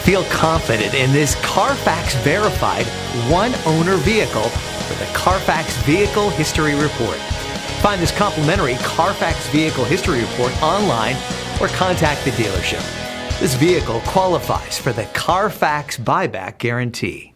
Feel confident in this Carfax verified one-owner vehicle with the Carfax Vehicle History Report. Find this complimentary Carfax Vehicle History Report online or contact the dealership. This vehicle qualifies for the Carfax Buyback Guarantee.